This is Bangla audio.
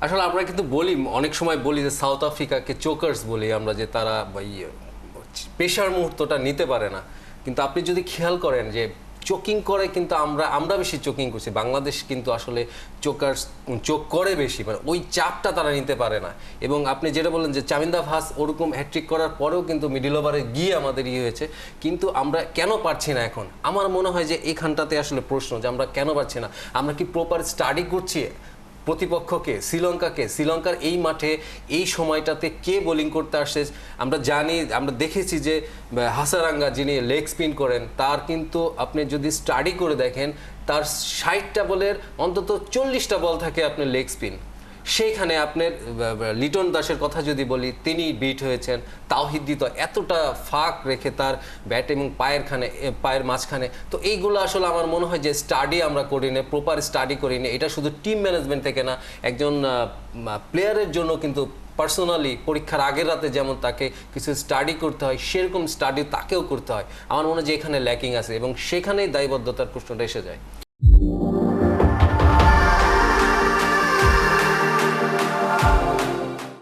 আসলে আমরা কিন্তু বলি, অনেক সময় বলি যে সাউথ আফ্রিকাকে চোকার্স বলি আমরা, যে তারা পেশার মুহূর্তটা নিতে পারে না। কিন্তু আপনি যদি খেয়াল করেন যে চোকিং করে, কিন্তু আমরা বেশি চোকিং করছি। বাংলাদেশ কিন্তু আসলে চোক করে বেশি, মানে ওই চাপটা তারা নিতে পারে না। এবং আপনি যেটা বললেন যে চামিন্দা ভাস ওরকম হ্যাট্রিক করার পরেও কিন্তু মিডল ওভারে গিয়ে আমাদের হয়েছে, কিন্তু আমরা কেন পারছি না এখন? আমার মনে হয় যে এইখানটাতে আসলে প্রশ্ন, যে আমরা কেন পারছি না। আমরা কি প্রপার স্টাডি করছি প্রতিপক্ষকে? শ্রীলঙ্কার এই মাঠে এই সময়টাতে কে বোলিং করতে আসছে? আমরা জানি, আমরা দেখেছি যে হাসারাঙ্গা যিনি লেগ স্পিন করেন, তার কিন্তু আপনি যদি স্টাডি করে দেখেন, তার 60টা বলের অন্তত 40টা বল থাকে আপনার লেগ স্পিন। সেইখানে আপনার লিটন দাসের কথা যদি বলি, তিনি বিট হয়েছেন। তাওহিদ দিত এতটা ফাঁক রেখে তার ব্যাট এবং পায়ের মাঝখানে। তো এইগুলো আসলে আমার মনে হয় যে স্টাডি আমরা করি না, প্রপার স্টাডি করি না। এটা শুধু টিম ম্যানেজমেন্ট থেকে না, একজন প্লেয়ারের জন্য কিন্তু পার্সোনালি পরীক্ষার আগের রাতে যেমন তাকে কিছু স্টাডি করতে হয়, সেরকম স্টাডি তাকেও করতে হয়। আমার মনে হয় যে এখানে ল্যাকিং আছে, এবং সেখানেই দায়বদ্ধতার প্রশ্নটা এসে যায়।